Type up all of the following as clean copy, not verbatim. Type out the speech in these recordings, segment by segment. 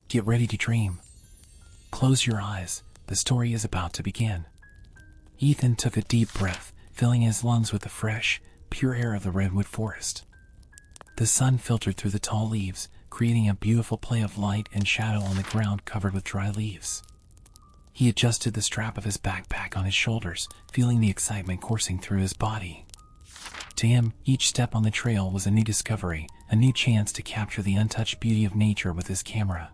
Get ready to dream. Close your eyes, the story is about to begin. Ethan took a deep breath, filling his lungs with the fresh, pure air of the redwood forest. The sun filtered through the tall leaves, creating a beautiful play of light and shadow on the ground covered with dry leaves. He adjusted the strap of his backpack on his shoulders, feeling the excitement coursing through his body. To him, each step on the trail was a new discovery, a new chance to capture the untouched beauty of nature with his camera.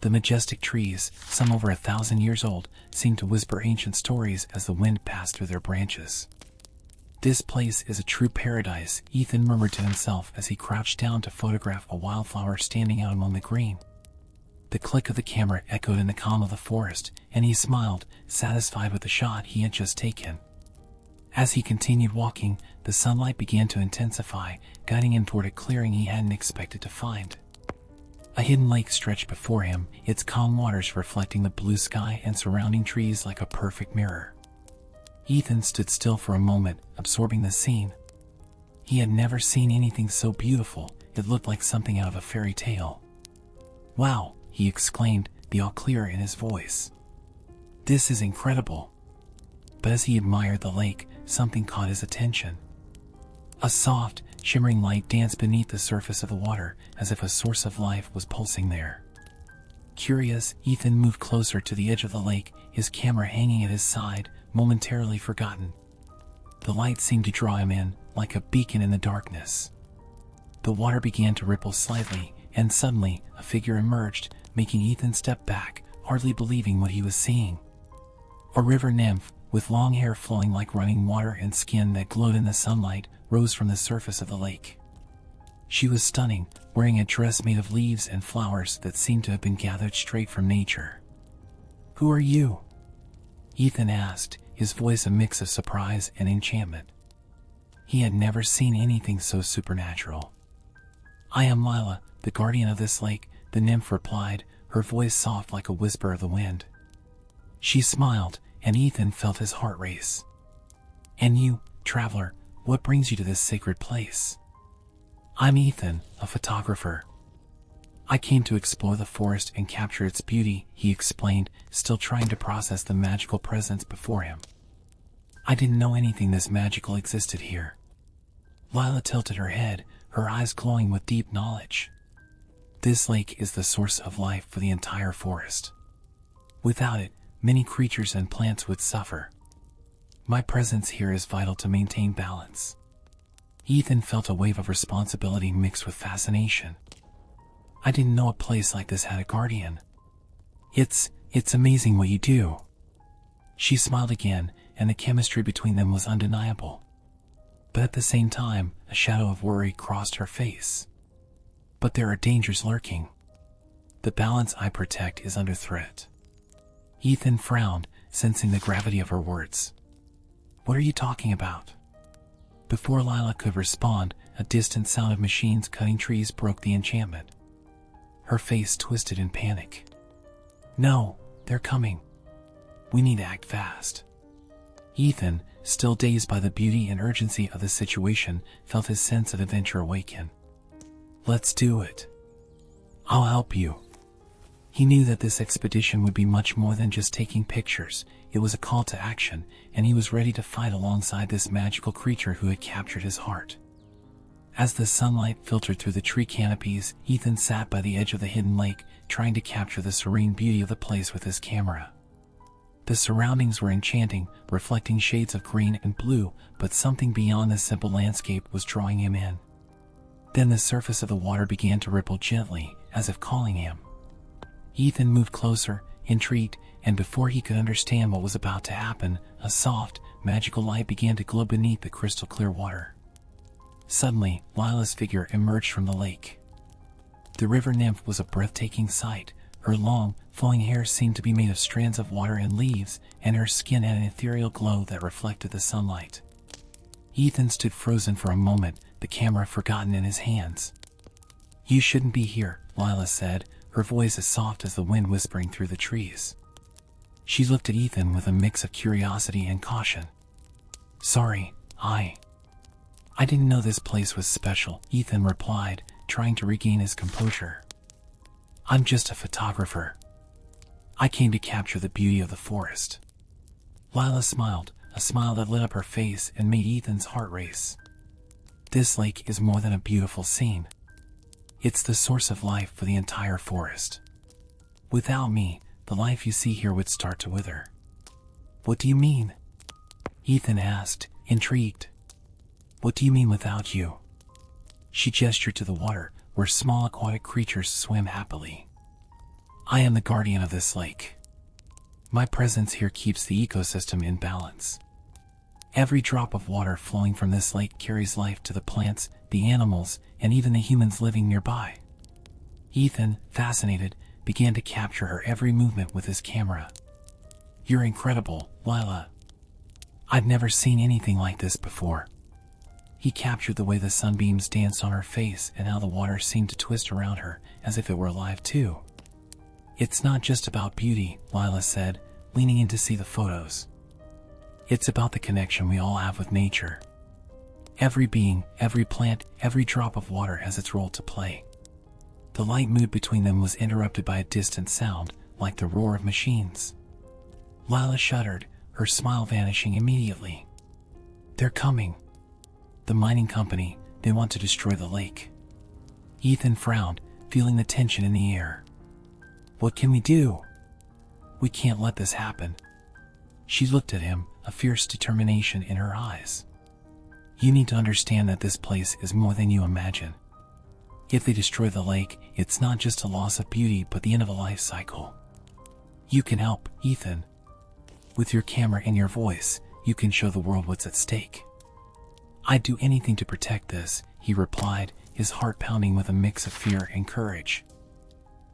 The majestic trees, some over 1,000 years old, seemed to whisper ancient stories as the wind passed through their branches. This place is a true paradise, Ethan murmured to himself as he crouched down to photograph a wildflower standing out among the green. The click of the camera echoed in the calm of the forest, and he smiled, satisfied with the shot he had just taken. As he continued walking, the sunlight began to intensify, guiding him toward a clearing he hadn't expected to find. A hidden lake stretched before him, its calm waters reflecting the blue sky and surrounding trees like a perfect mirror. Ethan stood still for a moment, absorbing the scene. He had never seen anything so beautiful, it looked like something out of a fairy tale. "Wow," he exclaimed, the all clear in his voice. "This is incredible." But as he admired the lake, something caught his attention. A soft, shimmering light danced beneath the surface of the water, as if a source of life was pulsing there. Curious, Ethan moved closer to the edge of the lake, his camera hanging at his side, momentarily forgotten. The light seemed to draw him in, like a beacon in the darkness. The water began to ripple slightly, and suddenly, a figure emerged, making Ethan step back, hardly believing what he was seeing. A river nymph, with long hair flowing like running water and skin that glowed in the sunlight, rose from the surface of the lake. She was stunning, wearing a dress made of leaves and flowers that seemed to have been gathered straight from nature. "Who are you?" Ethan asked, his voice a mix of surprise and enchantment. He had never seen anything so supernatural. "I am Lila, the guardian of this lake," the nymph replied, her voice soft like a whisper of the wind. She smiled, and Ethan felt his heart race. "And you, traveler, what brings you to this sacred place?" "I'm Ethan, a photographer. I came to explore the forest and capture its beauty," he explained, still trying to process the magical presence before him. "I didn't know anything this magical existed here." Lila tilted her head, her eyes glowing with deep knowledge. "This lake is the source of life for the entire forest. Without it, many creatures and plants would suffer. My presence here is vital to maintain balance." Ethan felt a wave of responsibility mixed with fascination. "I didn't know a place like this had a guardian. It's amazing what you do." She smiled again, and the chemistry between them was undeniable. But at the same time, a shadow of worry crossed her face. "But there are dangers lurking. The balance I protect is under threat." Ethan frowned, sensing the gravity of her words. "What are you talking about?" Before Lila could respond, a distant sound of machines cutting trees broke the enchantment. Her face twisted in panic. "No, they're coming. We need to act fast." Ethan, still dazed by the beauty and urgency of the situation, felt his sense of adventure awaken. "Let's do it. I'll help you." He knew that this expedition would be much more than just taking pictures. It was a call to action, and he was ready to fight alongside this magical creature who had captured his heart. As the sunlight filtered through the tree canopies, Ethan sat by the edge of the hidden lake, trying to capture the serene beauty of the place with his camera. The surroundings were enchanting, reflecting shades of green and blue, but something beyond the simple landscape was drawing him in. Then the surface of the water began to ripple gently, as if calling him. Ethan moved closer, intrigued, and before he could understand what was about to happen, a soft, magical light began to glow beneath the crystal-clear water. Suddenly, Lila's figure emerged from the lake. The river nymph was a breathtaking sight. Her long, flowing hair seemed to be made of strands of water and leaves, and her skin had an ethereal glow that reflected the sunlight. Ethan stood frozen for a moment, the camera forgotten in his hands. "You shouldn't be here," Lila said, her voice as soft as the wind whispering through the trees. She looked at Ethan with a mix of curiosity and caution. "Sorry, I didn't know this place was special," Ethan replied, trying to regain his composure. I'm just a photographer. I came to capture the beauty of the forest. Lila smiled, a smile that lit up her face and made Ethan's heart race. This lake is more than a beautiful scene. It's the source of life for the entire forest. Without me, the life you see here would start to wither. What do you mean? Ethan asked, intrigued. What do you mean without you? She gestured to the water, where small aquatic creatures swim happily. I am the guardian of this lake. My presence here keeps the ecosystem in balance. Every drop of water flowing from this lake carries life to the plants, the animals, and even the humans living nearby. Ethan, fascinated, began to capture her every movement with his camera. You're incredible, Lila. I've never seen anything like this before. He captured the way the sunbeams danced on her face and how the water seemed to twist around her as if it were alive too. It's not just about beauty, Lila said, leaning in to see the photos. It's about the connection we all have with nature. Every being, every plant, every drop of water has its role to play. The light mood between them was interrupted by a distant sound, like the roar of machines. Lila shuddered, her smile vanishing immediately. They're coming. The mining company, they want to destroy the lake. Ethan frowned, feeling the tension in the air. What can we do? We can't let this happen. She looked at him, a fierce determination in her eyes. You need to understand that this place is more than you imagine. If they destroy the lake, it's not just a loss of beauty but the end of a life cycle. You can help, Ethan. With your camera and your voice, you can show the world what's at stake. I'd do anything to protect this, he replied, his heart pounding with a mix of fear and courage.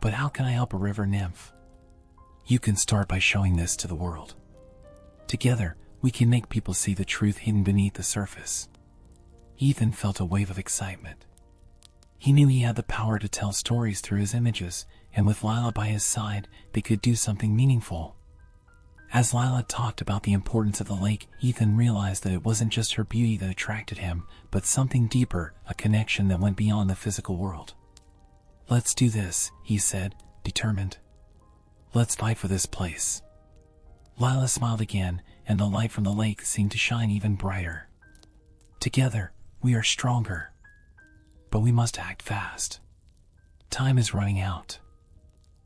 But how can I help a river nymph? You can start by showing this to the world. Together, we can make people see the truth hidden beneath the surface. Ethan felt a wave of excitement. He knew he had the power to tell stories through his images, and with Lila by his side, they could do something meaningful. As Lila talked about the importance of the lake, Ethan realized that it wasn't just her beauty that attracted him, but something deeper, a connection that went beyond the physical world. Let's do this, he said, determined. Let's fight for this place. Lila smiled again, and the light from the lake seemed to shine even brighter. Together, we are stronger. But we must act fast. Time is running out.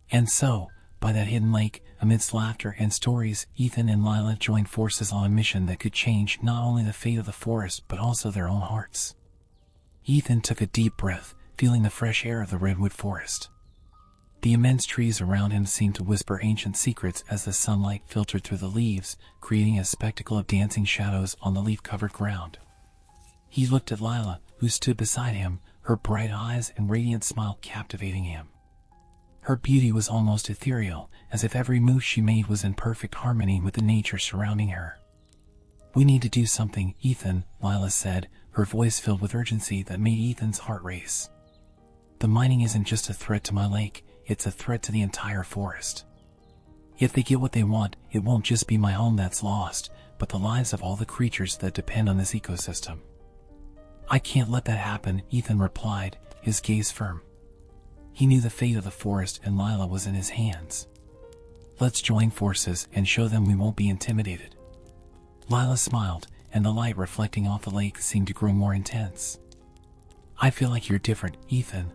And so, by that hidden lake, amidst laughter and stories, Ethan and Lila joined forces on a mission that could change not only the fate of the forest but also their own hearts. Ethan took a deep breath, feeling the fresh air of the redwood forest. The immense trees around him seemed to whisper ancient secrets as the sunlight filtered through the leaves, creating a spectacle of dancing shadows on the leaf-covered ground. He looked at Lila, who stood beside him, her bright eyes and radiant smile captivating him. Her beauty was almost ethereal, as if every move she made was in perfect harmony with the nature surrounding her. We need to do something, Ethan, Lila said, her voice filled with urgency that made Ethan's heart race. The mining isn't just a threat to my lake, it's a threat to the entire forest. If they get what they want, it won't just be my home that's lost, but the lives of all the creatures that depend on this ecosystem. I can't let that happen, Ethan replied, his gaze firm. He knew the fate of the forest and Lila was in his hands. Let's join forces and show them we won't be intimidated. Lila smiled, and the light reflecting off the lake seemed to grow more intense. I feel like you're different, Ethan.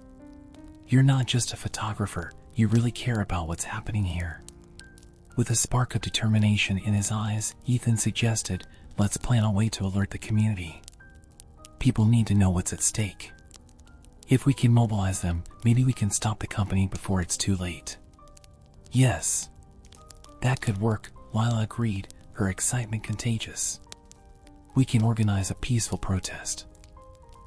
You're not just a photographer, you really care about what's happening here. With a spark of determination in his eyes, Ethan suggested, let's plan a way to alert the community. People need to know what's at stake. If we can mobilize them, maybe we can stop the company before it's too late. Yes. That could work, Lila agreed, her excitement contagious. We can organize a peaceful protest.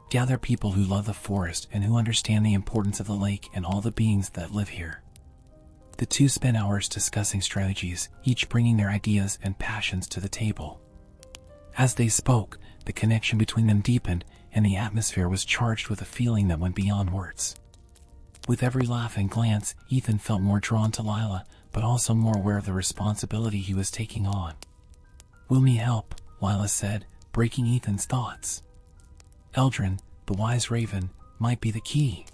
Gather people who love the forest and who understand the importance of the lake and all the beings that live here. The two spent hours discussing strategies, each bringing their ideas and passions to the table. As they spoke, the connection between them deepened, and the atmosphere was charged with a feeling that went beyond words. With every laugh and glance, Ethan felt more drawn to Lila, but also more aware of the responsibility he was taking on. We'll need help, Lila said, breaking Ethan's thoughts. Eldrin, the wise raven, might be the key.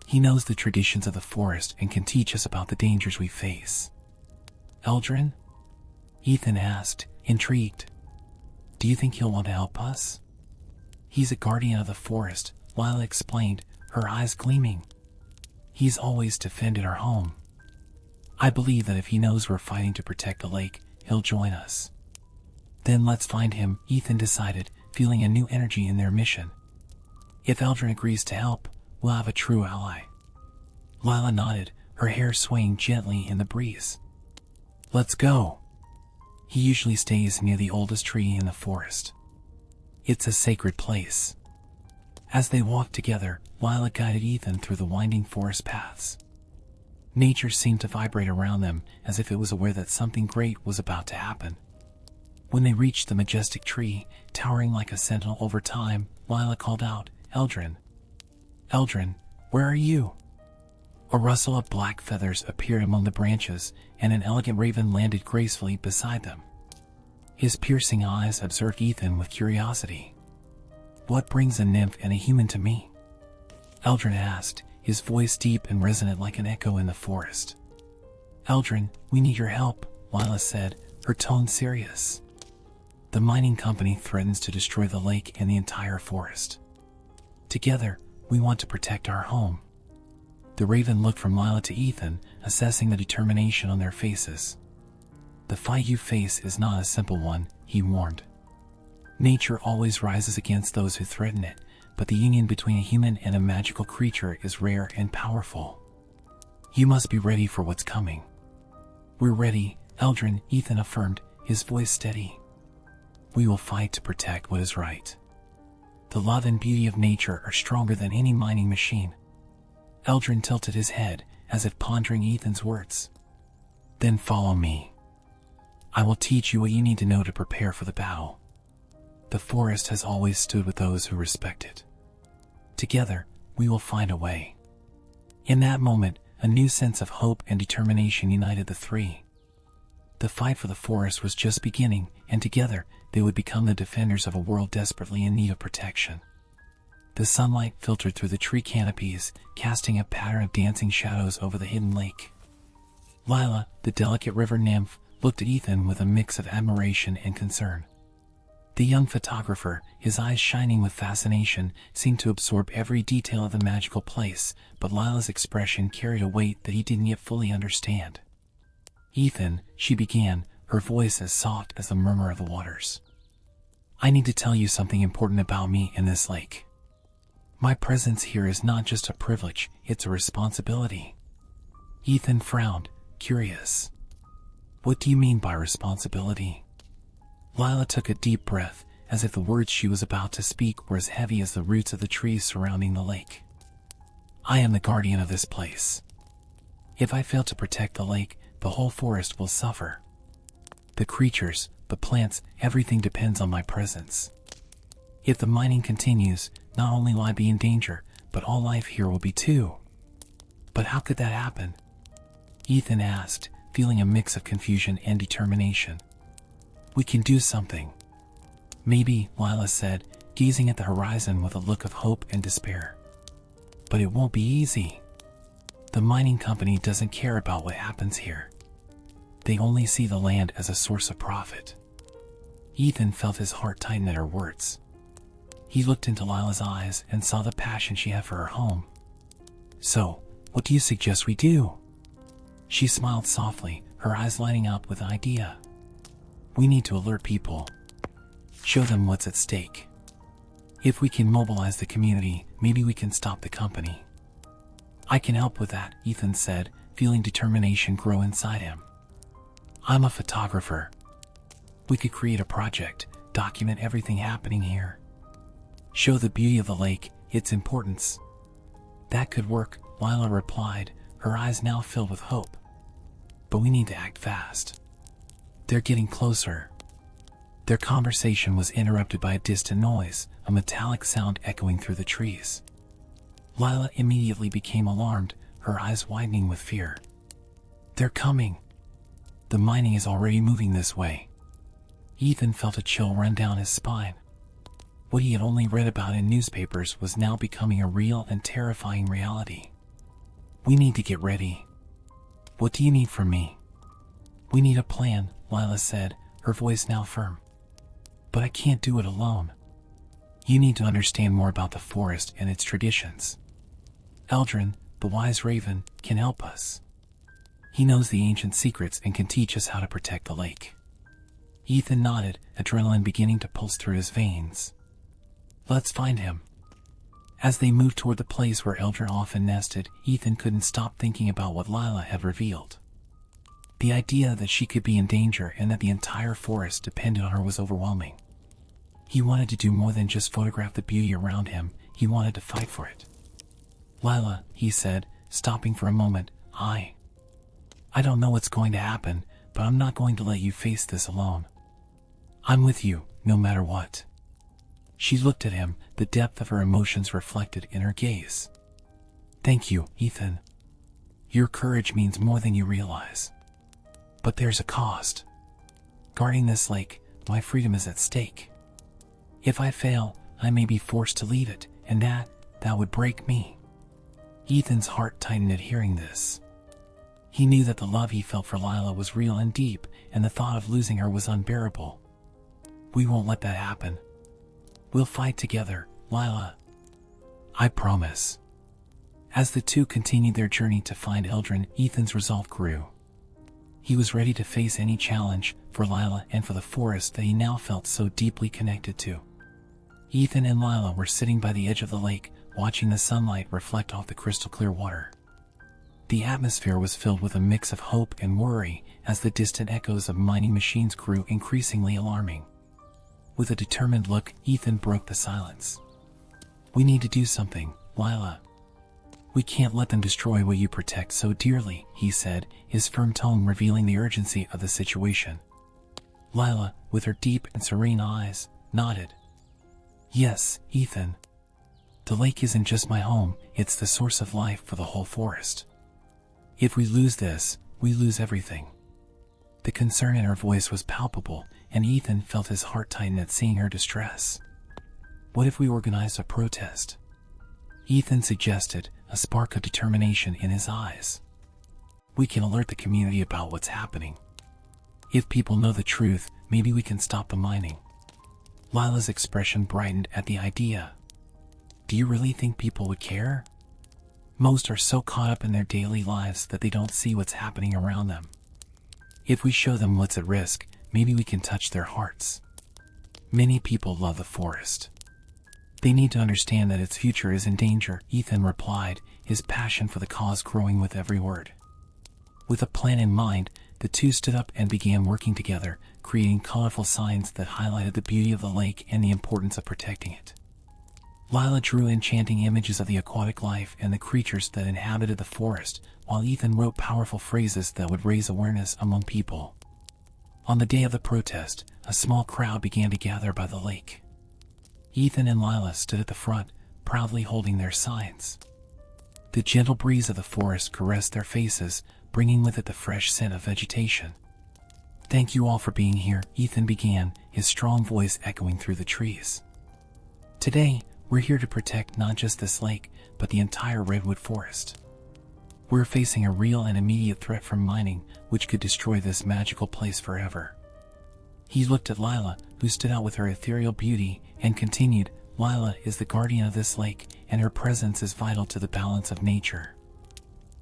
He knows the traditions of the forest and can teach us about the dangers we face. Eldrin? Ethan asked, intrigued. Do you think he'll want to help us? He's a guardian of the forest, Lila explained, her eyes gleaming. He's always defended our home. I believe that if he knows we're fighting to protect the lake, he'll join us. Then let's find him, Ethan decided, feeling a new energy in their mission. If Eldrin agrees to help, we'll have a true ally. Lila nodded, her hair swaying gently in the breeze. Let's go. He usually stays near the oldest tree in the forest. It's a sacred place. As they walked together, Lila guided Ethan through the winding forest paths. Nature seemed to vibrate around them as if it was aware that something great was about to happen. When they reached the majestic tree, towering like a sentinel over time, Lila called out, Eldrin. Eldrin, where are you? A rustle of black feathers appeared among the branches, and an elegant raven landed gracefully beside them. His piercing eyes observed Ethan with curiosity. What brings a nymph and a human to me? Eldrin asked, his voice deep and resonant like an echo in the forest. Eldrin, we need your help, Lila said, her tone serious. The mining company threatens to destroy the lake and the entire forest. Together, we want to protect our home. The raven looked from Lila to Ethan, assessing the determination on their faces. The fight you face is not a simple one, he warned. Nature always rises against those who threaten it, but the union between a human and a magical creature is rare and powerful. You must be ready for what's coming. We're ready, Eldrin, Ethan affirmed, his voice steady. We will fight to protect what is right. The love and beauty of nature are stronger than any mining machine. Eldrin tilted his head, as if pondering Ethan's words. Then follow me. I will teach you what you need to know to prepare for the battle. The forest has always stood with those who respect it. Together, we will find a way. In that moment, a new sense of hope and determination united the three. The fight for the forest was just beginning, and together, they would become the defenders of a world desperately in need of protection. The sunlight filtered through the tree canopies, casting a pattern of dancing shadows over the hidden lake. Lila, the delicate river nymph, looked at Ethan with a mix of admiration and concern. The young photographer, his eyes shining with fascination, seemed to absorb every detail of the magical place, but Lila's expression carried a weight that he didn't yet fully understand. Ethan, she began, her voice as soft as the murmur of the waters. I need to tell you something important about me and this lake. My presence here is not just a privilege, it's a responsibility. Ethan frowned, curious. What do you mean by responsibility? Lila took a deep breath, as if the words she was about to speak were as heavy as the roots of the trees surrounding the lake. I am the guardian of this place. If I fail to protect the lake, the whole forest will suffer. The creatures, the plants, everything depends on my presence. If the mining continues, not only will I be in danger, but all life here will be too. But how could that happen? Ethan asked, feeling a mix of confusion and determination. We can do something. Maybe, Lila said, gazing at the horizon with a look of hope and despair. But it won't be easy. The mining company doesn't care about what happens here. They only see the land as a source of profit. Ethan felt his heart tighten at her words. He looked into Lila's eyes and saw the passion she had for her home. So, what do you suggest we do? She smiled softly, her eyes lighting up with an idea. We need to alert people. Show them what's at stake. If we can mobilize the community, maybe we can stop the company. I can help with that, Ethan said, feeling determination grow inside him. I'm a photographer. We could create a project, document everything happening here. Show the beauty of the lake, its importance. That could work, Lila replied, her eyes now filled with hope. But we need to act fast. They're getting closer. Their conversation was interrupted by a distant noise, a metallic sound echoing through the trees. Lila immediately became alarmed, her eyes widening with fear. They're coming. The mining is already moving this way. Ethan felt a chill run down his spine. What he had only read about in newspapers was now becoming a real and terrifying reality. We need to get ready. What do you need from me? We need a plan, Lila said, her voice now firm. But I can't do it alone. You need to understand more about the forest and its traditions. Eldrin, the wise raven, can help us. He knows the ancient secrets and can teach us how to protect the lake. Ethan nodded, adrenaline beginning to pulse through his veins. Let's find him. As they moved toward the place where Eldrin often nested, Ethan couldn't stop thinking about what Lila had revealed. The idea that she could be in danger and that the entire forest depended on her was overwhelming. He wanted to do more than just photograph the beauty around him, he wanted to fight for it. Lila, he said, stopping for a moment, I don't know what's going to happen, but I'm not going to let you face this alone. I'm with you, no matter what. She looked at him, the depth of her emotions reflected in her gaze. Thank you, Ethan. Your courage means more than you realize. But there's a cost. Guarding this lake, my freedom is at stake. If I fail, I may be forced to leave it, and that would break me. Ethan's heart tightened at hearing this. He knew that the love he felt for Lila was real and deep, and the thought of losing her was unbearable. We won't let that happen. We'll fight together, Lila. I promise. As the two continued their journey to find Eldrin, Ethan's resolve grew. He was ready to face any challenge, for Lila and for the forest that he now felt so deeply connected to. Ethan and Lila were sitting by the edge of the lake, watching the sunlight reflect off the crystal-clear water. The atmosphere was filled with a mix of hope and worry as the distant echoes of mining machines grew increasingly alarming. With a determined look, Ethan broke the silence. We need to do something, Lila. We can't let them destroy what you protect so dearly, he said, his firm tone revealing the urgency of the situation. Lila, with her deep and serene eyes, nodded. Yes, Ethan. The lake isn't just my home, it's the source of life for the whole forest. If we lose this, we lose everything. The concern in her voice was palpable, and Ethan felt his heart tighten at seeing her distress. What if we organized a protest? Ethan suggested, a spark of determination in his eyes. We can alert the community about what's happening. If people know the truth, maybe we can stop the mining. Lila's expression brightened at the idea. Do you really think people would care? Most are so caught up in their daily lives that they don't see what's happening around them. If we show them what's at risk, maybe we can touch their hearts. Many people love the forest. They need to understand that its future is in danger, Ethan replied, his passion for the cause growing with every word. With a plan in mind, the two stood up and began working together, creating colorful signs that highlighted the beauty of the lake and the importance of protecting it. Lila drew enchanting images of the aquatic life and the creatures that inhabited the forest, while Ethan wrote powerful phrases that would raise awareness among people. On the day of the protest, a small crowd began to gather by the lake. Ethan and Lila stood at the front, proudly holding their signs. The gentle breeze of the forest caressed their faces, bringing with it the fresh scent of vegetation. Thank you all for being here, Ethan began, his strong voice echoing through the trees. Today, we're here to protect not just this lake, but the entire redwood forest. We're facing a real and immediate threat from mining, which could destroy this magical place forever. He looked at Lila, who stood out with her ethereal beauty, and continued, Lila is the guardian of this lake, and her presence is vital to the balance of nature.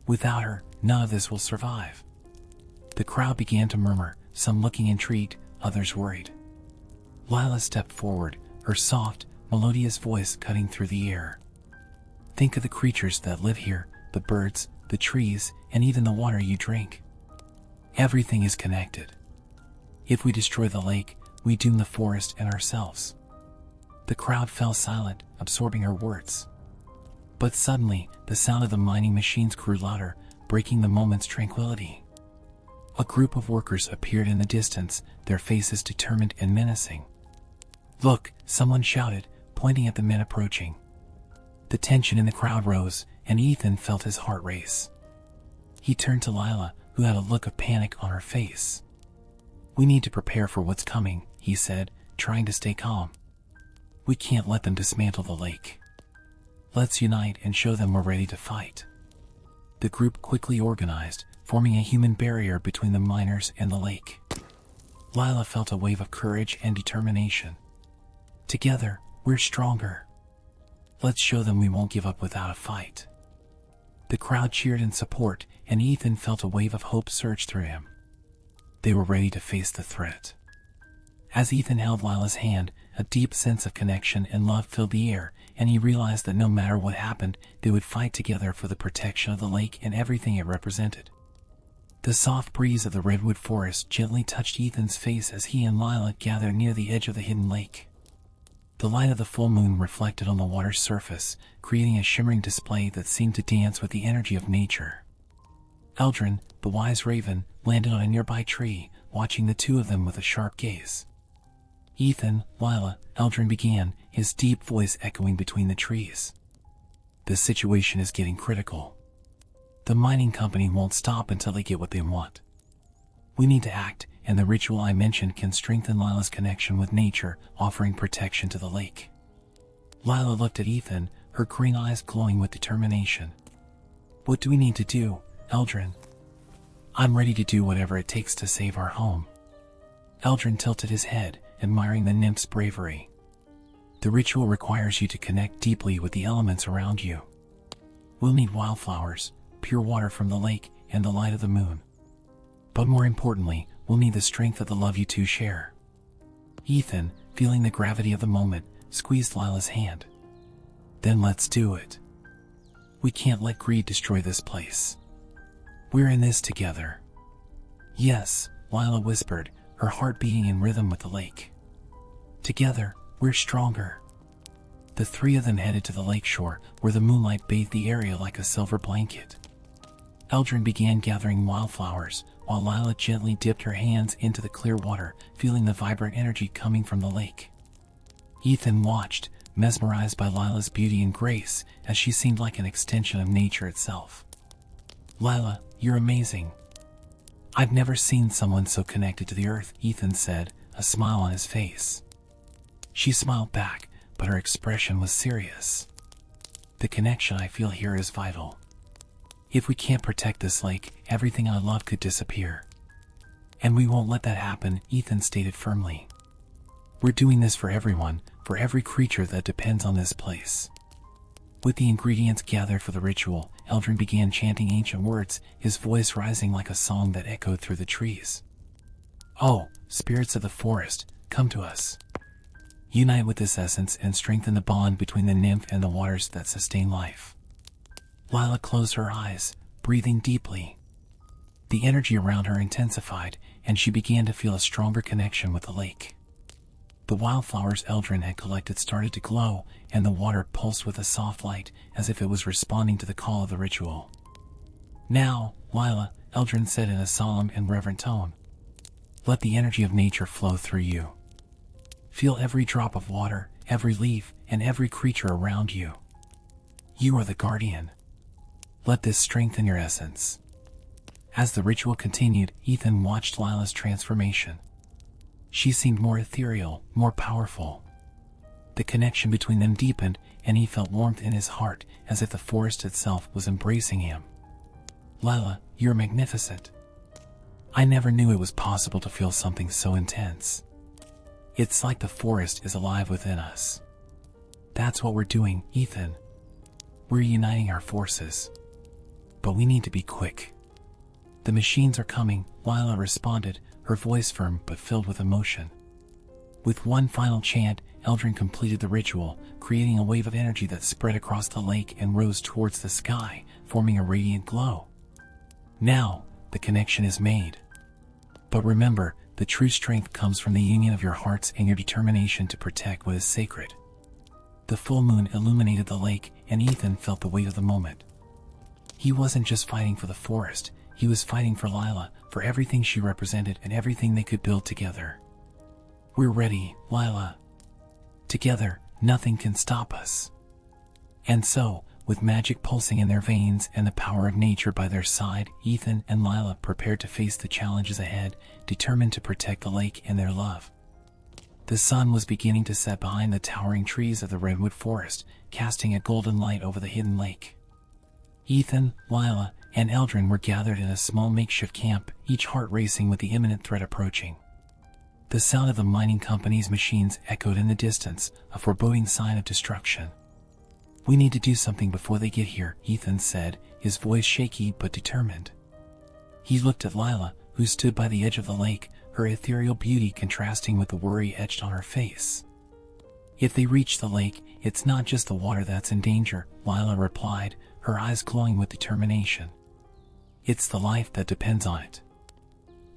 Without her, none of this will survive. The crowd began to murmur, some looking intrigued, others worried. Lila stepped forward, her soft, melodious voice cutting through the air. Think of the creatures that live here, the birds, the trees, and even the water you drink. Everything is connected. If we destroy the lake, we doom the forest and ourselves. The crowd fell silent, absorbing her words. But suddenly, the sound of the mining machines grew louder, breaking the moment's tranquility. A group of workers appeared in the distance, their faces determined and menacing. Look, someone shouted, pointing at the men approaching. The tension in the crowd rose, and Ethan felt his heart race. He turned to Lila, who had a look of panic on her face. We need to prepare for what's coming, he said, trying to stay calm. We can't let them dismantle the lake. Let's unite and show them we're ready to fight. The group quickly organized, forming a human barrier between the miners and the lake. Lila felt a wave of courage and determination. Together, we're stronger. Let's show them we won't give up without a fight. The crowd cheered in support, and Ethan felt a wave of hope surge through him. They were ready to face the threat. As Ethan held Lila's hand, a deep sense of connection and love filled the air, and he realized that no matter what happened, they would fight together for the protection of the lake and everything it represented. The soft breeze of the redwood forest gently touched Ethan's face as he and Lila gathered near the edge of the hidden lake. The light of the full moon reflected on the water's surface, creating a shimmering display that seemed to dance with the energy of nature. Eldrin, the wise raven, landed on a nearby tree, watching the two of them with a sharp gaze. Ethan, Lila, Eldrin began, his deep voice echoing between the trees. The situation is getting critical. The mining company won't stop until they get what they want. We need to act, and the ritual I mentioned can strengthen Lila's connection with nature, offering protection to the lake. Lila looked at Ethan, her green eyes glowing with determination. What do we need to do, Eldrin? I'm ready to do whatever it takes to save our home. Eldrin tilted his head, admiring the nymph's bravery. The ritual requires you to connect deeply with the elements around you. We'll need wildflowers, pure water from the lake, and the light of the moon. But more importantly, we'll need the strength of the love you two share. Ethan, feeling the gravity of the moment, squeezed Lila's hand. Then let's do it. We can't let greed destroy this place. We're in this together. Yes, Lila whispered, her heart beating in rhythm with the lake. Together, we're stronger. The three of them headed to the lakeshore, where the moonlight bathed the area like a silver blanket. Eldrin began gathering wildflowers, while Lila gently dipped her hands into the clear water, feeling the vibrant energy coming from the lake. Ethan watched, mesmerized by Lila's beauty and grace, as she seemed like an extension of nature itself. Lila, you're amazing. I've never seen someone so connected to the earth, Ethan said, a smile on his face. She smiled back, but her expression was serious. The connection I feel here is vital. If we can't protect this lake, everything I love could disappear. And we won't let that happen, Ethan stated firmly. We're doing this for everyone, for every creature that depends on this place. With the ingredients gathered for the ritual, Eldrin began chanting ancient words, his voice rising like a song that echoed through the trees. Oh, spirits of the forest, come to us. Unite with this essence and strengthen the bond between the nymph and the waters that sustain life. Lila closed her eyes, breathing deeply. The energy around her intensified, and she began to feel a stronger connection with the lake. The wildflowers Eldrin had collected started to glow, and the water pulsed with a soft light, as if it was responding to the call of the ritual. Now, Lila, Eldrin said in a solemn and reverent tone, let the energy of nature flow through you. Feel every drop of water, every leaf, and every creature around you. You are the guardian. Let this strengthen your essence. As the ritual continued, Ethan watched Lila's transformation. She seemed more ethereal, more powerful. The connection between them deepened, and he felt warmth in his heart, as if the forest itself was embracing him. Lila, you're magnificent. I never knew it was possible to feel something so intense. It's like the forest is alive within us. That's what we're doing, Ethan. We're uniting our forces. But we need to be quick. The machines are coming, Lila responded, her voice firm but filled with emotion. With one final chant, Eldrin completed the ritual, creating a wave of energy that spread across the lake and rose towards the sky, forming a radiant glow. Now, the connection is made. But remember, the true strength comes from the union of your hearts and your determination to protect what is sacred. The full moon illuminated the lake, and Ethan felt the weight of the moment. He wasn't just fighting for the forest, he was fighting for Lila, for everything she represented and everything they could build together. We're ready, Lila. Together, nothing can stop us. And so, with magic pulsing in their veins and the power of nature by their side, Ethan and Lila prepared to face the challenges ahead, determined to protect the lake and their love. The sun was beginning to set behind the towering trees of the redwood forest, casting a golden light over the hidden lake. Ethan, Lila, and Eldrin were gathered in a small makeshift camp, each heart racing with the imminent threat approaching. The sound of the mining company's machines echoed in the distance, a foreboding sign of destruction. "We need to do something before they get here," Ethan said, his voice shaky but determined. He looked at Lila, who stood by the edge of the lake, her ethereal beauty contrasting with the worry etched on her face. "If they reach the lake, it's not just the water that's in danger," Lila replied, her eyes glowing with determination. "It's the life that depends on it.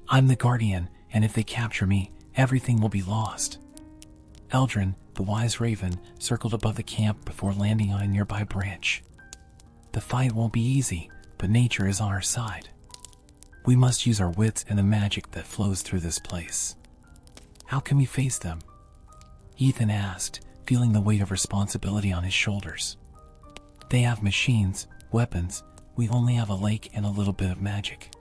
I'm the guardian, and if they capture me, everything will be lost." Eldrin, the wise raven, circled above the camp before landing on a nearby branch. "The fight won't be easy, but nature is on our side. We must use our wits and the magic that flows through this place." "How can we face them?" Ethan asked, feeling the weight of responsibility on his shoulders. "They have machines, weapons. We only have a lake and a little bit of magic."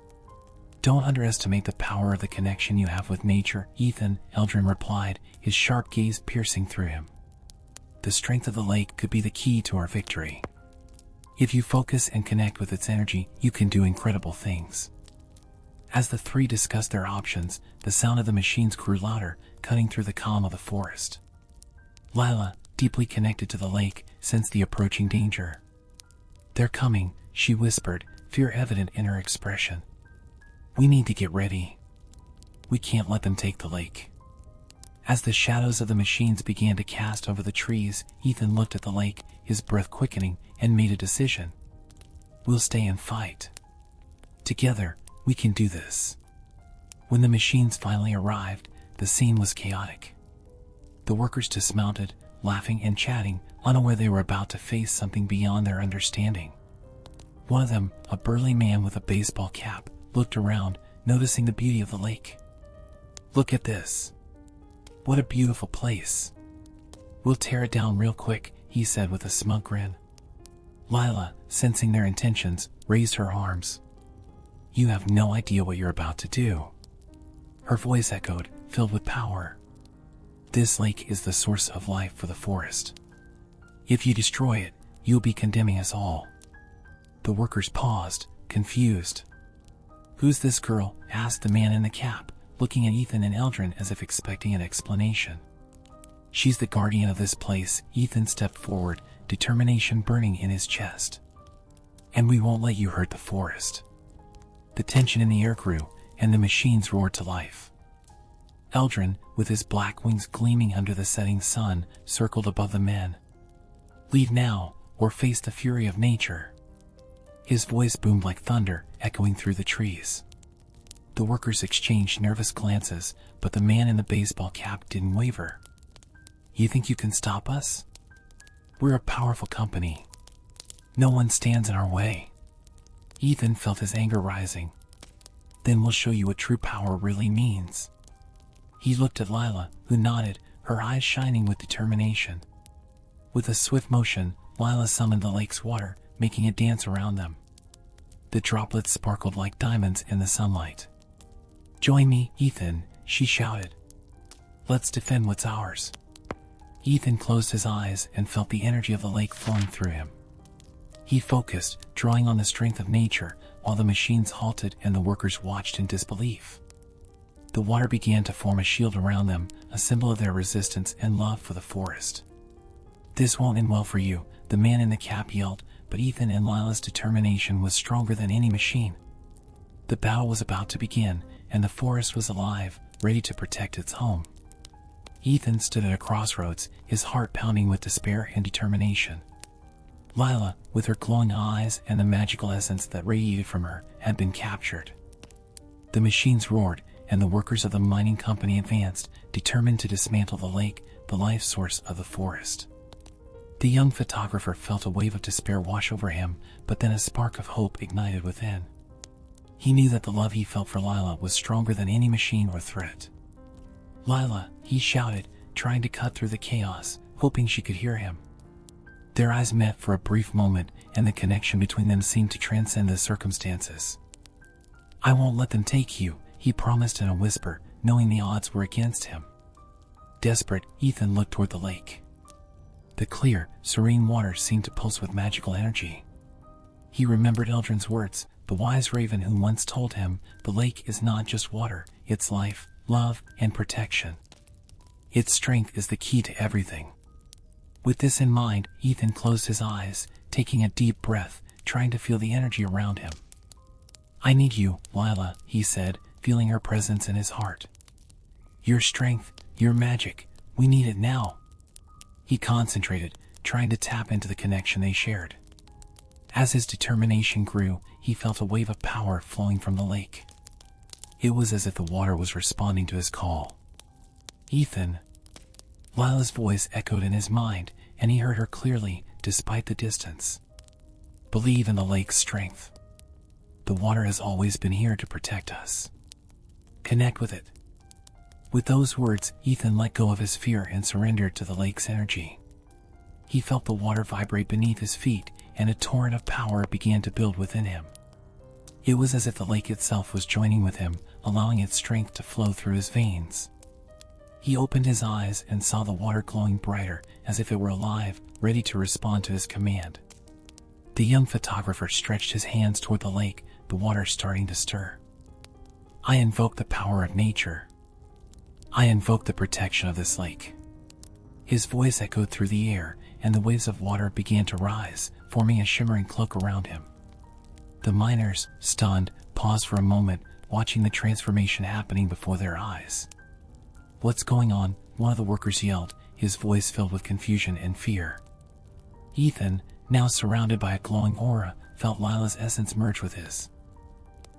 "Don't underestimate the power of the connection you have with nature, Ethan," Eldrin replied, his sharp gaze piercing through him. "The strength of the lake could be the key to our victory. If you focus and connect with its energy, you can do incredible things." As the three discussed their options, the sound of the machines grew louder, cutting through the calm of the forest. Lila, deeply connected to the lake, sensed the approaching danger. "They're coming," she whispered, fear evident in her expression. "We need to get ready. We can't let them take the lake." As the shadows of the machines began to cast over the trees, Ethan looked at the lake, his breath quickening, and made a decision. "We'll stay and fight. Together, we can do this." When the machines finally arrived, the scene was chaotic. The workers dismounted, laughing and chatting, unaware they were about to face something beyond their understanding. One of them, a burly man with a baseball cap, looked around, noticing the beauty of the lake. "Look at this. What a beautiful place. We'll tear it down real quick," he said with a smug grin. Lila, sensing their intentions, raised her arms. "You have no idea what you're about to do." Her voice echoed, filled with power. "This lake is the source of life for the forest. If you destroy it, you'll be condemning us all." The workers paused, confused. "Who's this girl?" asked the man in the cap, looking at Ethan and Eldrin as if expecting an explanation. "She's the guardian of this place," Ethan stepped forward, determination burning in his chest. "And we won't let you hurt the forest." The tension in the air grew, and the machines roared to life. Eldrin, with his black wings gleaming under the setting sun, circled above the men. "Leave now, or face the fury of nature." His voice boomed like thunder, echoing through the trees. The workers exchanged nervous glances, but the man in the baseball cap didn't waver. "You think you can stop us? We're a powerful company. No one stands in our way." Ethan felt his anger rising. "Then we'll show you what true power really means." He looked at Lila, who nodded, her eyes shining with determination. With a swift motion, Lila summoned the lake's water, making it dance around them. The droplets sparkled like diamonds in the sunlight. "Join me, Ethan," she shouted. "Let's defend what's ours." Ethan closed his eyes and felt the energy of the lake flowing through him. He focused, drawing on the strength of nature, while the machines halted and the workers watched in disbelief. The water began to form a shield around them, a symbol of their resistance and love for the forest. "This won't end well for you," the man in the cap yelled, but Ethan and Lila's determination was stronger than any machine. The battle was about to begin, and the forest was alive, ready to protect its home. Ethan stood at a crossroads, his heart pounding with despair and determination. Lila, with her glowing eyes and the magical essence that radiated from her, had been captured. The machines roared, and the workers of the mining company advanced, determined to dismantle the lake, the life source of the forest. The young photographer felt a wave of despair wash over him, but then a spark of hope ignited within. He knew that the love he felt for Lila was stronger than any machine or threat. "Lila," he shouted, trying to cut through the chaos, hoping she could hear him. Their eyes met for a brief moment, and the connection between them seemed to transcend the circumstances. "I won't let them take you," he promised in a whisper, knowing the odds were against him. Desperate, Ethan looked toward the lake. The clear, serene water seemed to pulse with magical energy. He remembered Eldrin's words, the wise raven who once told him the lake is not just water, it's life, love, and protection. Its strength is the key to everything. With this in mind, Ethan closed his eyes, taking a deep breath, trying to feel the energy around him. "I need you, Lila," he said, feeling her presence in his heart. "Your strength, your magic, we need it now." He concentrated, trying to tap into the connection they shared. As his determination grew, he felt a wave of power flowing from the lake. It was as if the water was responding to his call. "Ethan." Lila's voice echoed in his mind, and he heard her clearly, despite the distance. "Believe in the lake's strength. The water has always been here to protect us. Connect with it." With those words, Ethan let go of his fear and surrendered to the lake's energy. He felt the water vibrate beneath his feet, and a torrent of power began to build within him. It was as if the lake itself was joining with him, allowing its strength to flow through his veins. He opened his eyes and saw the water glowing brighter, as if it were alive, ready to respond to his command. The young photographer stretched his hands toward the lake, the water starting to stir. "I invoke the power of nature. I invoke the protection of this lake." His voice echoed through the air, and the waves of water began to rise, forming a shimmering cloak around him. The miners, stunned, paused for a moment, watching the transformation happening before their eyes. "What's going on?" one of the workers yelled, his voice filled with confusion and fear. Ethan, now surrounded by a glowing aura, felt Lila's essence merge with his.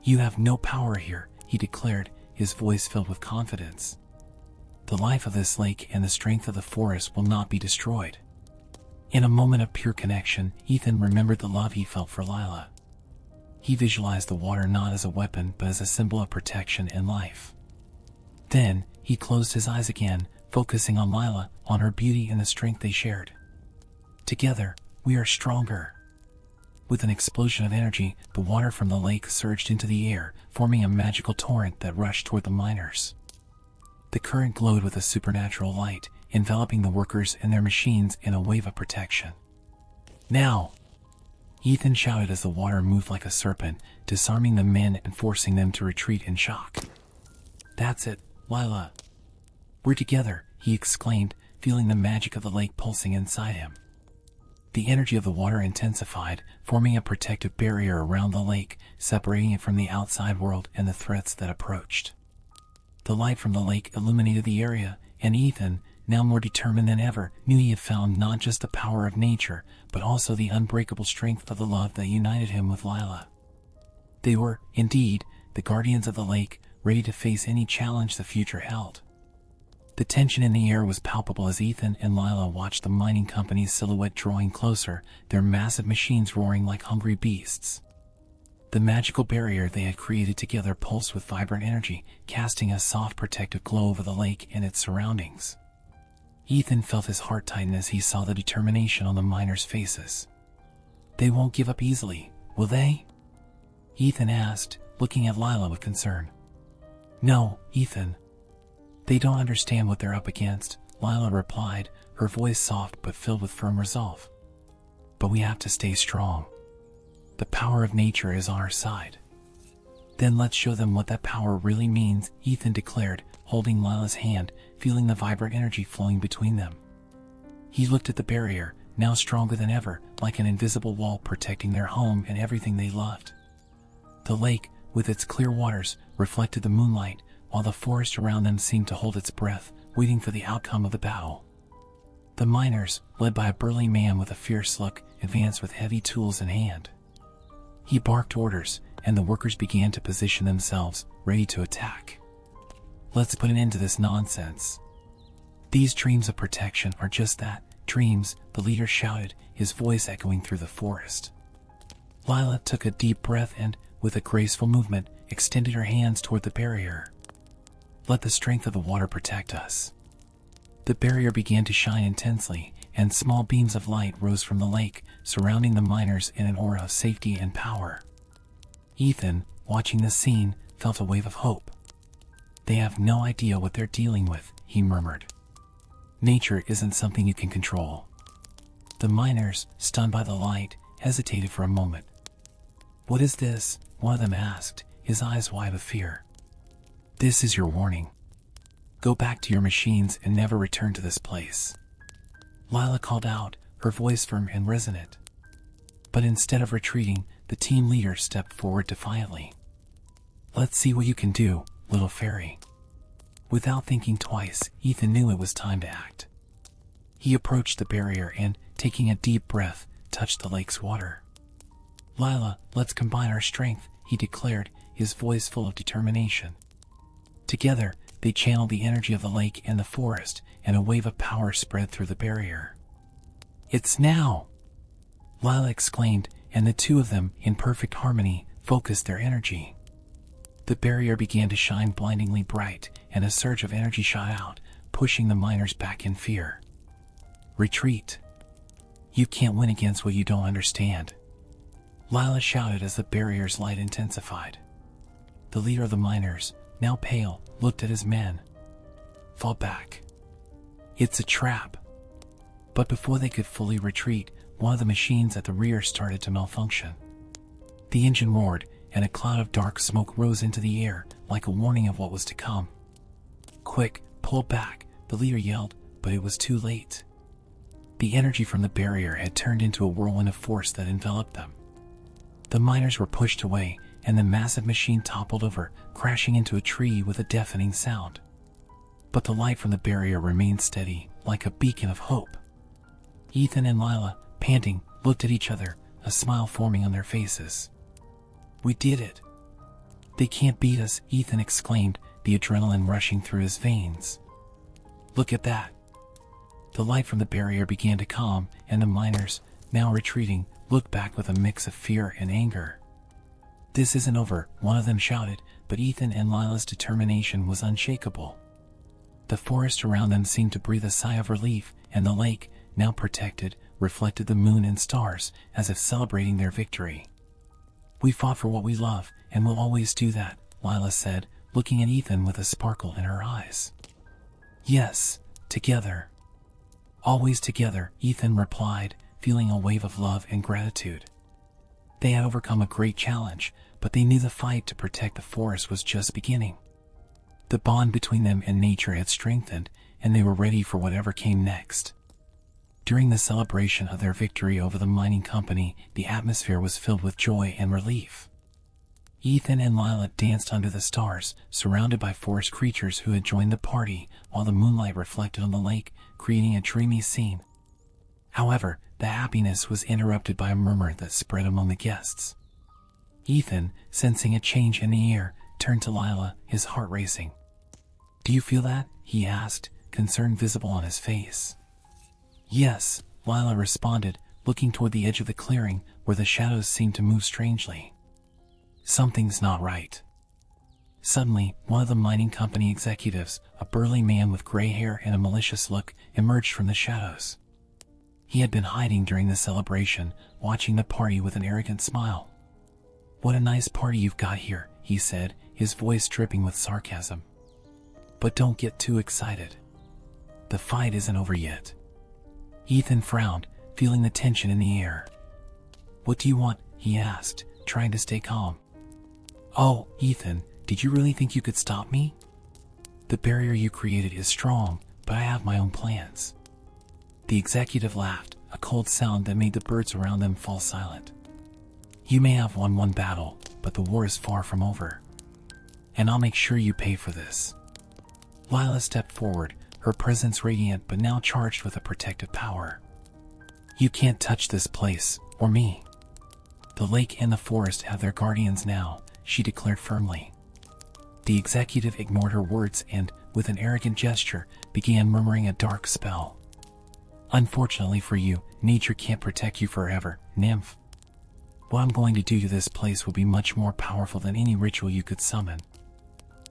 "You have no power here," he declared, his voice filled with confidence. "The life of this lake and the strength of the forest will not be destroyed." In a moment of pure connection, Ethan remembered the love he felt for Lila. He visualized the water not as a weapon but as a symbol of protection and life. Then, he closed his eyes again, focusing on Lila, on her beauty and the strength they shared. "Together, we are stronger." With an explosion of energy, the water from the lake surged into the air, forming a magical torrent that rushed toward the miners. The current glowed with a supernatural light, enveloping the workers and their machines in a wave of protection. "Now!" Ethan shouted as the water moved like a serpent, disarming the men and forcing them to retreat in shock. "That's it, Lila. We're together," he exclaimed, feeling the magic of the lake pulsing inside him. The energy of the water intensified, forming a protective barrier around the lake, separating it from the outside world and the threats that approached. The light from the lake illuminated the area, and Ethan, now more determined than ever, knew he had found not just the power of nature, but also the unbreakable strength of the love that united him with Lila. They were, indeed, the guardians of the lake, ready to face any challenge the future held. The tension in the air was palpable as Ethan and Lila watched the mining company's silhouette drawing closer, their massive machines roaring like hungry beasts. The magical barrier they had created together pulsed with vibrant energy, casting a soft protective glow over the lake and its surroundings. Ethan felt his heart tighten as he saw the determination on the miners' faces. "They won't give up easily, will they?" Ethan asked, looking at Lila with concern. "No, Ethan. They don't understand what they're up against," Lila replied, her voice soft but filled with firm resolve. "But we have to stay strong. The power of nature is on our side." "Then let's show them what that power really means," Ethan declared, holding Lila's hand, feeling the vibrant energy flowing between them. He looked at the barrier, now stronger than ever, like an invisible wall protecting their home and everything they loved. The lake, with its clear waters, reflected the moonlight, while the forest around them seemed to hold its breath, waiting for the outcome of the battle. The miners, led by a burly man with a fierce look, advanced with heavy tools in hand. He barked orders, and the workers began to position themselves, ready to attack. "Let's put an end to this nonsense. These dreams of protection are just that, dreams," the leader shouted, his voice echoing through the forest. Lila took a deep breath and, with a graceful movement, extended her hands toward the barrier. "Let the strength of the water protect us." The barrier began to shine intensely, and small beams of light rose from the lake, surrounding the miners in an aura of safety and power. Ethan, watching the scene, felt a wave of hope. "They have no idea what they're dealing with," he murmured. "Nature isn't something you can control." The miners, stunned by the light, hesitated for a moment. "What is this?" one of them asked, his eyes wide with fear. "This is your warning. Go back to your machines and never return to this place," Lila called out, her voice firm and resonant. But instead of retreating, the team leader stepped forward defiantly. "Let's see what you can do, little fairy." Without thinking twice, Ethan knew it was time to act. He approached the barrier and, taking a deep breath, touched the lake's water. "Lila, let's combine our strength," he declared, his voice full of determination. Together, they channeled the energy of the lake and the forest, and a wave of power spread through the barrier. "It's now!" Lila exclaimed, and the two of them, in perfect harmony, focused their energy. The barrier began to shine blindingly bright, and a surge of energy shot out, pushing the miners back in fear. "Retreat. You can't win against what you don't understand," Lila shouted as the barrier's light intensified. The leader of the miners, now pale, looked at his men. "Fall back. It's a trap." But before they could fully retreat, one of the machines at the rear started to malfunction. The engine roared, and a cloud of dark smoke rose into the air, like a warning of what was to come. "Quick, pull back," the leader yelled, but it was too late. The energy from the barrier had turned into a whirlwind of force that enveloped them. The miners were pushed away, and the massive machine toppled over, crashing into a tree with a deafening sound. But the light from the barrier remained steady, like a beacon of hope. Ethan and Lila, panting, looked at each other, a smile forming on their faces. "We did it." "They can't beat us," Ethan exclaimed, the adrenaline rushing through his veins. "Look at that." The light from the barrier began to calm, and the miners, now retreating, looked back with a mix of fear and anger. "This isn't over," one of them shouted, but Ethan and Lila's determination was unshakable. The forest around them seemed to breathe a sigh of relief, and the lake, now protected, reflected the moon and stars, as if celebrating their victory. "We fought for what we love, and we'll always do that," Lila said, looking at Ethan with a sparkle in her eyes. "Yes, together. Always together," Ethan replied, feeling a wave of love and gratitude. They had overcome a great challenge, but they knew the fight to protect the forest was just beginning. The bond between them and nature had strengthened, and they were ready for whatever came next. During the celebration of their victory over the mining company, the atmosphere was filled with joy and relief. Ethan and Lila danced under the stars, surrounded by forest creatures who had joined the party, while the moonlight reflected on the lake, creating a dreamy scene. However, the happiness was interrupted by a murmur that spread among the guests. Ethan, sensing a change in the air, turned to Lila, his heart racing. "Do you feel that?" he asked, concern visible on his face. "Yes," Lila responded, looking toward the edge of the clearing, where the shadows seemed to move strangely. "Something's not right." Suddenly, one of the mining company executives, a burly man with gray hair and a malicious look, emerged from the shadows. He had been hiding during the celebration, watching the party with an arrogant smile. "What a nice party you've got here," he said, his voice dripping with sarcasm. "But don't get too excited. The fight isn't over yet." Ethan frowned, feeling the tension in the air. "What do you want?" he asked, trying to stay calm. "Oh, Ethan, did you really think you could stop me? The barrier you created is strong, but I have my own plans." The executive laughed, a cold sound that made the birds around them fall silent. "You may have won one battle, but the war is far from over. And I'll make sure you pay for this." Lila stepped forward, her presence radiant but now charged with a protective power. "You can't touch this place, or me. The lake and the forest have their guardians now," she declared firmly. The executive ignored her words and, with an arrogant gesture, began murmuring a dark spell. "Unfortunately for you, nature can't protect you forever, nymph. What I'm going to do to this place will be much more powerful than any ritual you could summon."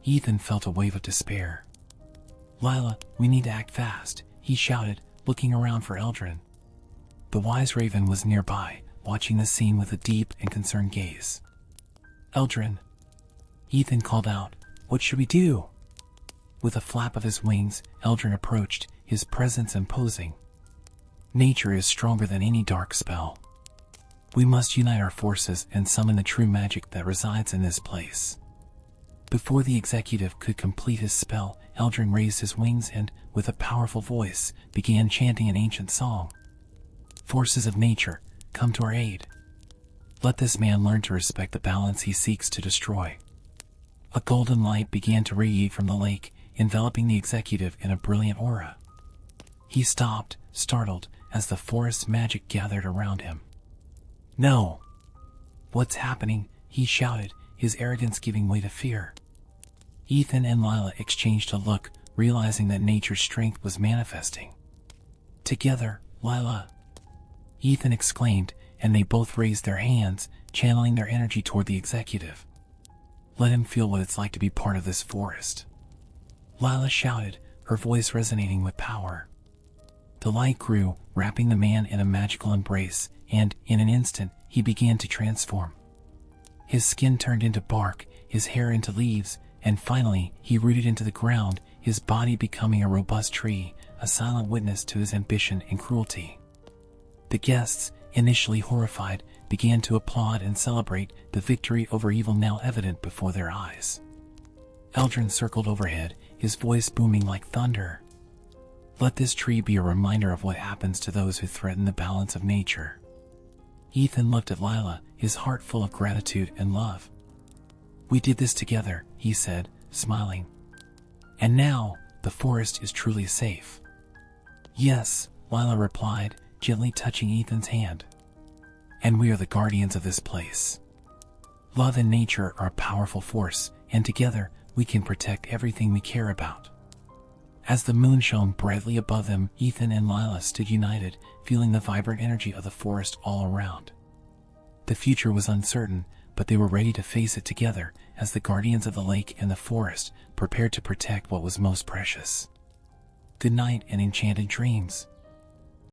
Ethan felt a wave of despair. "Lila, we need to act fast," he shouted, looking around for Eldrin. The wise raven was nearby, watching the scene with a deep and concerned gaze. "Eldrin," Ethan called out, "what should we do?" With a flap of his wings, Eldrin approached, his presence imposing. "Nature is stronger than any dark spell. We must unite our forces and summon the true magic that resides in this place. Before the executive could complete his spell, Eldrin raised his wings and, with a powerful voice, began chanting an ancient song. Forces of nature, come to our aid. Let this man learn to respect the balance he seeks to destroy. A golden light began to radiate from the lake, enveloping the executive in a brilliant aura. He stopped, startled, as the forest's magic gathered around him. No! What's happening? He shouted, his arrogance giving way to fear. Ethan and Lila exchanged a look, realizing that nature's strength was manifesting. Together, Lila! Ethan exclaimed, and they both raised their hands, channeling their energy toward the executive. Let him feel what it's like to be part of this forest. Lila shouted, her voice resonating with power. The light grew, wrapping the man in a magical embrace, and, in an instant, he began to transform. His skin turned into bark, his hair into leaves, and finally, he rooted into the ground, his body becoming a robust tree, a silent witness to his ambition and cruelty. The guests, initially horrified, began to applaud and celebrate, the victory over evil now evident before their eyes. Eldrin circled overhead, his voice booming like thunder. Let this tree be a reminder of what happens to those who threaten the balance of nature. Ethan looked at Lila, his heart full of gratitude and love. We did this together, he said, smiling. And now, the forest is truly safe. Yes, Lila replied, gently touching Ethan's hand. And we are the guardians of this place. Love and nature are a powerful force, and together, we can protect everything we care about. As the moon shone brightly above them, Ethan and Lila stood united, feeling the vibrant energy of the forest all around. The future was uncertain, but they were ready to face it together as the guardians of the lake and the forest prepared to protect what was most precious. Good night and enchanted dreams.